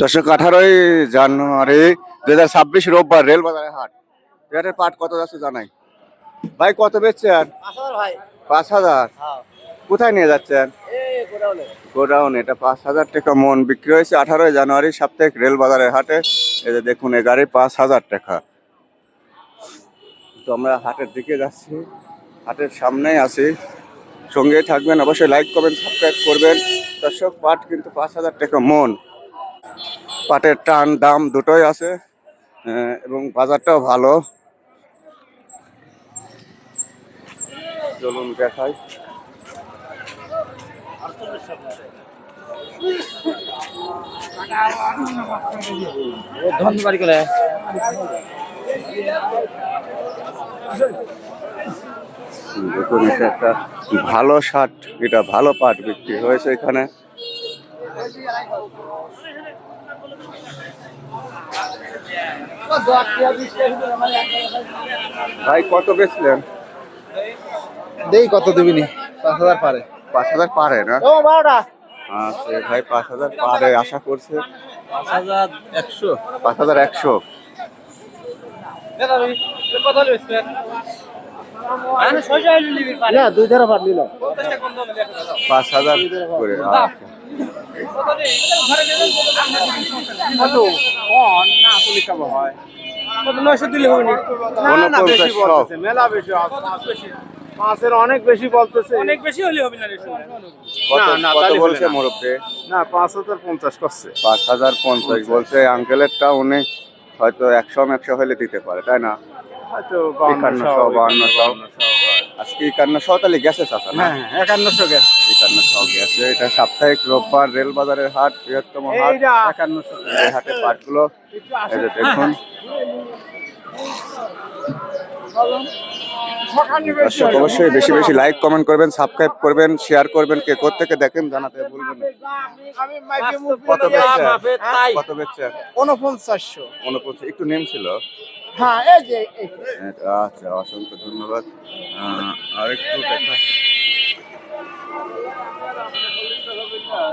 দর্শক 18ই জানুয়ারি 2026 রোববার রেল বাজারে হাট। পেটের পাট কত যাচ্ছে জানাই ভাই, কত বেচছেন? 5,000। কোথায় নিয়ে যাচ্ছেন? গোডাউন। এটা 5,000 টাকা মন বিক্রি হয়েছে 18ই জানুয়ারি সাপ্তাহিক রেল বাজারের হাটে। এই যে দেখুন, এই গাড়ি 5,000 টাকা। তো আমরা হাটের দিকে যাচ্ছি, হাটের সামনেই আছি, সঙ্গেই থাকবেন, অবশ্যই লাইক করবেন, সাবস্ক্রাইব করবেন। দর্শক, পাট কিন্তু 5,000 টাকা মন। পাটের টান দাম দুটোই আছে এবং বাজারটাও ভালো। চলুন দেখাই। দেখুন, এটা একটা ভালো শার্ট, এটা ভালো পাট বিক্রি হয়েছে এখানে। ভাই, কত বেচলেন? দেই কত দিবিনি? 5,000 পারে। 5,000 পারে না? আচ্ছা ভাই, 5,000 পারে আশা করছে। 5,100। 5,100। না, দুই ধারা পার নিল 5,000 করে। মাছের অনেক বেশি বলতেছে, অনেক বেশি হলে হবে না। কত বলছে মুরব্বি? না, 5,050 করছে। 5,050 বলছে আঙ্কেলেরটা। উনি হয়তো 100 হলে দিতে পারে, তাই না? হয়তো 51,100। আজকে 51,100 তাহলে গেছে চাচা না? হ্যাঁ, 51,000 গেছে। 51,000 গেছে। এটা সাপ্তাহিক রোববার রেল বাজারের হাট, বৃহত্তম হাট। 51,000 এই হাটে পাটগুলো এই যে দেখুন। দর্শক, অবশ্যই বেশি বেশি লাইক কমেন্ট করবেন, সাবস্ক্রাইব করবেন, শেয়ার করবেন। কে কোত্থেকে দেখেন জানাতে ভুলবেন না। কত বেচছেন? 49,000। একটু নেম ছিল। হ্যাঁ, এই যে আচ্ছা, অসংখ্য ধন্যবাদ। আরেকটু দেখা।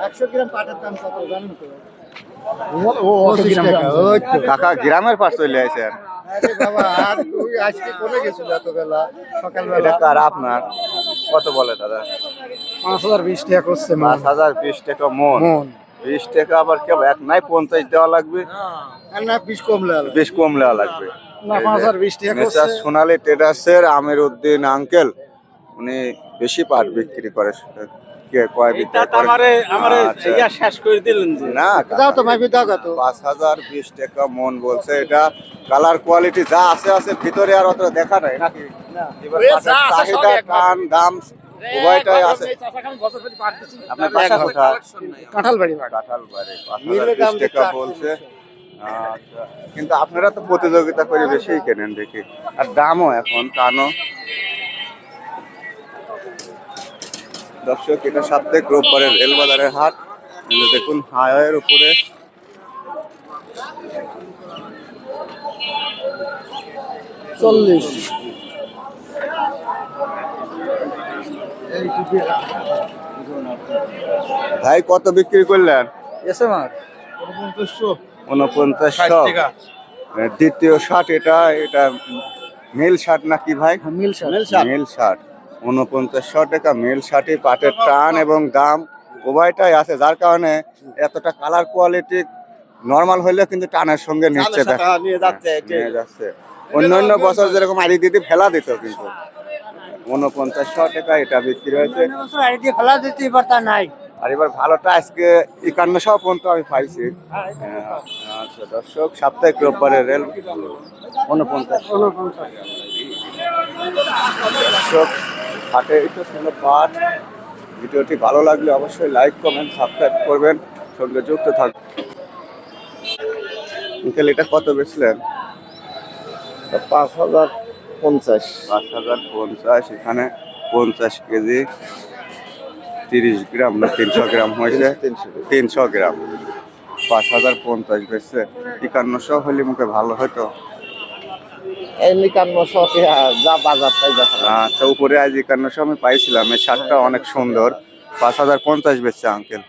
100 গ্রাম পাটের দাম কত জানেন তো? কাকা গ্রামের পাট চলে আসেন? বাবা, আর তুই আজকে কোনে গেছিল এতবেলা সকালবেলা? এটা কার আপনার? কত বলে দাদা? 5,020 টাকা করছে। 5,020 টাকা মন। 20 টাকা আবার কেবল এক নাই, 50 দেওয়া লাগবে না, 20 কম লাগবে। 20 কম দেওয়া লাগবে না, 5,020 টাকা করছে। সোনালী ট্রেডার্সের আমির উদ্দিন আঙ্কেল, উনি বেশি পাট বিক্রি করে। শেষ করে দিলেন না, দাও তো ভাই, দাও কত? 5,020 টাকা মন বলছে। এটা কালার কোয়ালিটি যা আছে আছে, ভিতরে আর অত দেখা নাই নাকি? চাহিদা টান দাম উভয়টাই আছে। আপনার বাসা কোথায়? কাঁঠালবাড়ি। 5,020 টাকা বলছে। আচ্ছা, কিন্তু আপনারা তো প্রতিযোগিতা করে বেশি কেনেন দেখি, আর দামও এখন টানো। দর্শক, এটা সাপ্তাহিক রোববারের রেল বাজারের হাট। দেখুন, হাইওয়ের উপরে ভাই, কত বিক্রি করলেন? 49,000। দ্বিতীয় শার্ট, এটা মিল শার্ট নাকি ভাই? মিল শার্ট। 49,000 টাকা মিল শার্টে। পাটের টান এবং দাম উভয়টাই আছে, যার কারণে এতটা কালার কোয়ালিটি নর্মাল হইলে কিন্তু টানের সঙ্গে নিচ্ছে, নিয়ে যাচ্ছে। অন্য বছর যেরকম আড়ি দিতে ফেলা দিত, কিন্তু 49,000 টাকা এটা বিক্রি হয়েছে। আর এবার ভালোটা আজকে 51,000 পর্যন্ত আমি পাইছি। আচ্ছা দর্শক, সাপ্তাহিক রোববারের রেল 49,000। দর্শক, হাটে এটা ছিল পাট। ভিডিওটি ভালো লাগলে অবশ্যই লাইক কমেন্ট সাবস্ক্রাইব করবেন, সঙ্গে যুক্ত থাকবেন। এটা কত বেচলেন? 5,050। 5,050। এখানে 50 কেজি 30 গ্রাম না 300 গ্রাম হয়েছে? 300 গ্রাম। 5,050 বেচছে। 51,000 হলে মুখে ভালো হতো। এই 5100 যা বাজার তাই দেখা আচ্ছা, উপরে আজ 5100 আমি পাইছিলাম। এই শার্টটা অনেক সুন্দর। 5050 বেচছে আঙ্কেল।